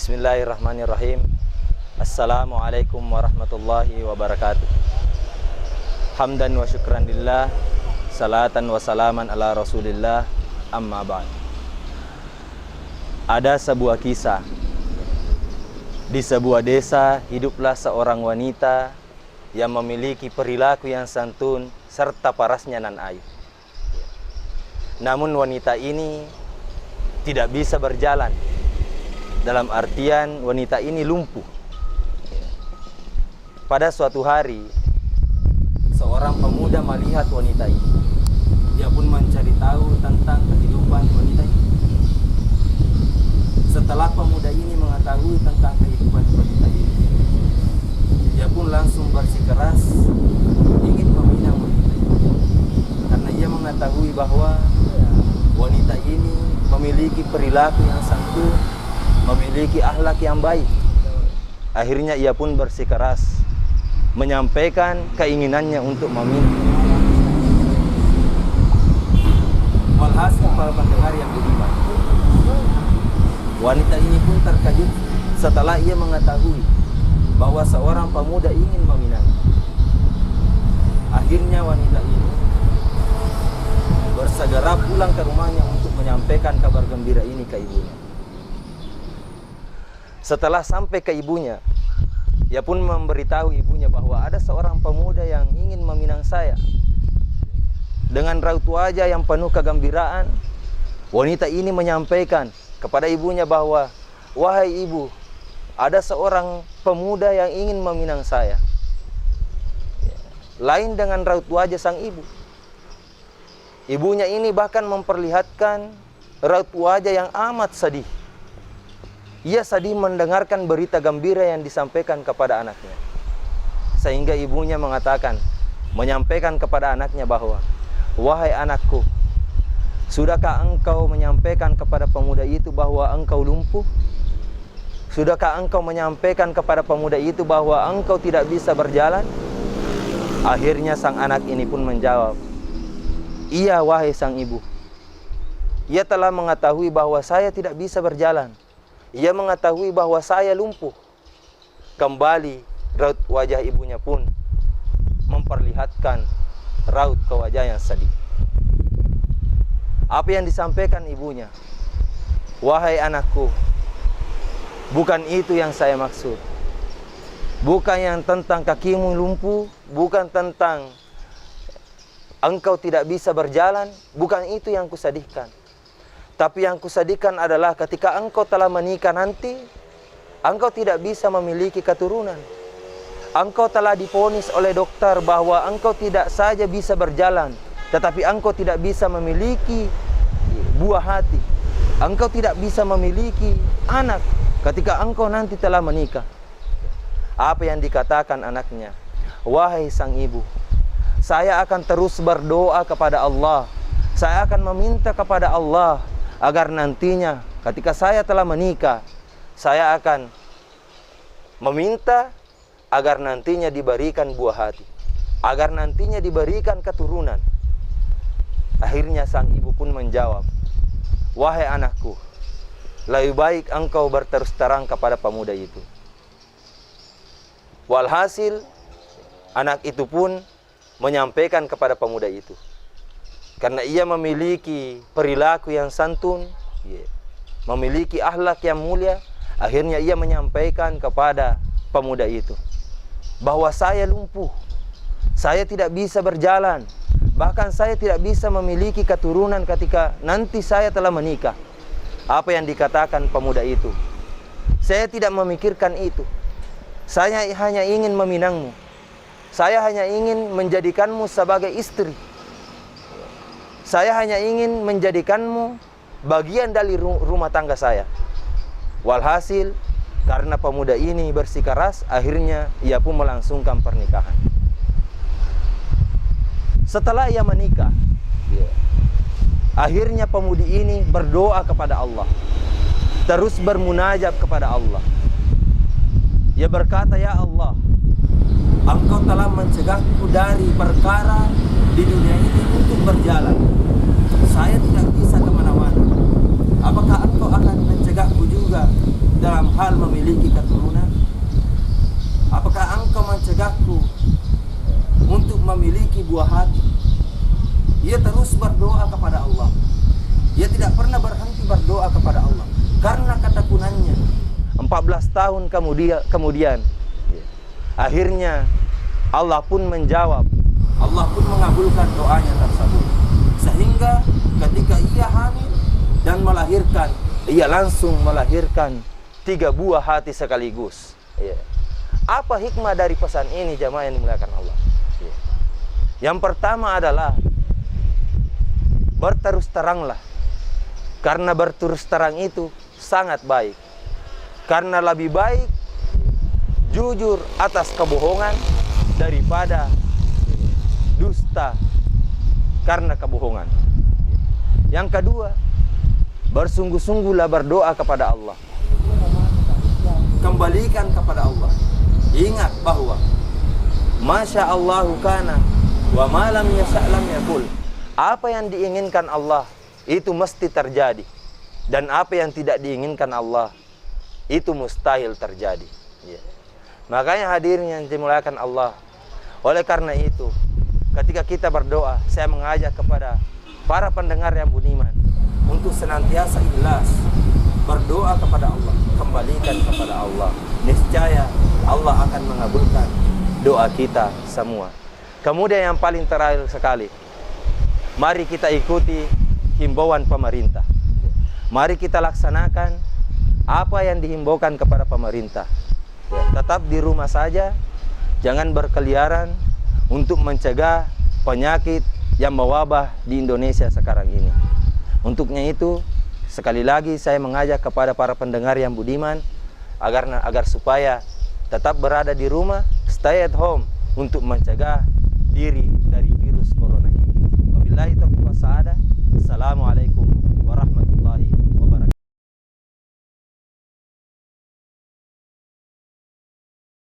Bismillahirrahmanirrahim. Assalamualaikum warahmatullahi wabarakatuh. Hamdan wa syukran lillah, salatan wa salaman ala rasulillah, amma ba'd. Ada sebuah kisah. Di sebuah desa hiduplah seorang wanita yang memiliki perilaku yang santun serta parasnya nan ayu. Namun wanita ini tidak bisa berjalan. Dalam artian wanita ini lumpuh. Pada suatu hari, seorang pemuda melihat wanita ini. Dia pun mencari tahu tentang kehidupan wanita ini. Setelah pemuda ini mengetahui tentang kehidupan wanita ini, dia pun langsung bersikeras ingin meminang wanita ini. Karena ia mengetahui bahwa wanita ini memiliki perilaku yang santun, memiliki akhlak yang baik. Akhirnya ia pun bersikeras menyampaikan keinginannya untuk meminta. Walhasil para pendengar yang budiman, wanita ini pun terkejut setelah ia mengetahui bahwa seorang pemuda ingin meminang. Akhirnya wanita ini bersegera pulang ke rumahnya untuk menyampaikan kabar gembira ini ke ibunya. Setelah sampai ke ibunya, ia pun memberitahu ibunya bahwa ada seorang pemuda yang ingin meminang saya. Dengan raut wajah yang penuh kegembiraan, wanita ini menyampaikan kepada ibunya bahwa, "Wahai ibu, ada seorang pemuda yang ingin meminang saya." Lain dengan raut wajah sang ibu. Ibunya ini bahkan memperlihatkan raut wajah yang amat sedih. Ia sedih mendengarkan berita gembira yang disampaikan kepada anaknya. Sehingga ibunya menyampaikan kepada anaknya bahwa, "Wahai anakku, sudahkah engkau menyampaikan kepada pemuda itu bahwa engkau lumpuh? Sudahkah engkau menyampaikan kepada pemuda itu bahwa engkau tidak bisa berjalan?" Akhirnya sang anak ini pun menjawab, "Iya wahai sang ibu. Ia telah mengetahui bahwa saya tidak bisa berjalan. Ia mengetahui bahwa saya lumpuh." Kembali raut wajah ibunya pun memperlihatkan raut ke wajah yang sedih. Apa yang disampaikan ibunya? "Wahai anakku, bukan itu yang saya maksud. Bukan yang tentang kakimu lumpuh, bukan tentang engkau tidak bisa berjalan, bukan itu yang kusedihkan. Tapi yang kusedihkan adalah ketika engkau telah menikah nanti, engkau tidak bisa memiliki keturunan. Engkau telah divonis oleh dokter bahwa engkau tidak saja bisa berjalan, tetapi engkau tidak bisa memiliki buah hati. Engkau tidak bisa memiliki anak ketika engkau nanti telah menikah." Apa yang dikatakan anaknya? "Wahai sang ibu, saya akan terus berdoa kepada Allah. Saya akan meminta kepada Allah agar nantinya ketika saya telah menikah, saya akan meminta agar nantinya diberikan buah hati, agar nantinya diberikan keturunan." Akhirnya sang ibu pun menjawab, "Wahai anakku, lebih baik engkau berterus terang kepada pemuda itu." Walhasil anak itu pun menyampaikan kepada pemuda itu. Karena ia memiliki perilaku yang santun, memiliki akhlak yang mulia, akhirnya ia menyampaikan kepada pemuda itu bahwa saya lumpuh, saya tidak bisa berjalan, bahkan saya tidak bisa memiliki keturunan ketika nanti saya telah menikah. Apa yang dikatakan pemuda itu? "Saya tidak memikirkan itu. Saya hanya ingin meminangmu. Saya hanya ingin menjadikanmu sebagai istri. Saya hanya ingin menjadikanmu bagian dari rumah tangga saya." Walhasil, karena pemuda ini bersikeras, akhirnya ia pun melangsungkan pernikahan. Setelah ia menikah, akhirnya pemudi ini berdoa kepada Allah, terus bermunajat kepada Allah. Ia berkata, "Ya Allah, Engkau telah mencegahku dari perkara di dunia ini untuk berjalan. Saya tidak bisa kemana-mana. Apakah Engkau akan mencegahku juga dalam hal memiliki keturunan? Apakah engkau mencegahku untuk memiliki buah hati? Ia terus berdoa kepada Allah. Ia tidak pernah berhenti berdoa kepada Allah karena ketekunannya. 14 tahun kemudian akhirnya Allah pun menjawab. Allah pun mengabulkan doanya tersebut. Sehingga ketika ia hamil dan melahirkan, ia langsung melahirkan 3 buah hati sekaligus. Apa hikmah dari pesan ini jamaah yang dimuliakan Allah? Yang pertama adalah berterus teranglah. Karena berterus terang itu sangat baik. Karena lebih baik jujur atas kebohongan daripada dusta karena kebohongan. Yang kedua, bersungguh-sungguhlah berdoa kepada Allah. Kembalikan kepada Allah. Ingat bahwa Masya Allahu kana wa ma lam yasha' lam yakul. Apa yang diinginkan Allah itu mesti terjadi, dan apa yang tidak diinginkan Allah itu mustahil terjadi. Makanya hadirin yang dimuliakan Allah, oleh karena itu ketika kita berdoa, saya mengajak kepada para pendengar yang budiman untuk senantiasa ikhlas berdoa kepada Allah, kembalikan kepada Allah. Niscaya Allah akan mengabulkan doa kita semua. Kemudian yang paling terakhir sekali, mari kita ikuti himbauan pemerintah. Mari kita laksanakan apa yang dihimbaukan kepada pemerintah. Tetap di rumah saja, jangan berkeliaran untuk mencegah penyakit yang mewabah di Indonesia sekarang ini. Untuknya itu, sekali lagi saya mengajak kepada para pendengar yang budiman agar supaya tetap berada di rumah, stay at home untuk mencegah diri dari virus corona ini. Wabillahi taufiq wa sa'adah. Assalamualaikum warahmatullahi wabarakatuh.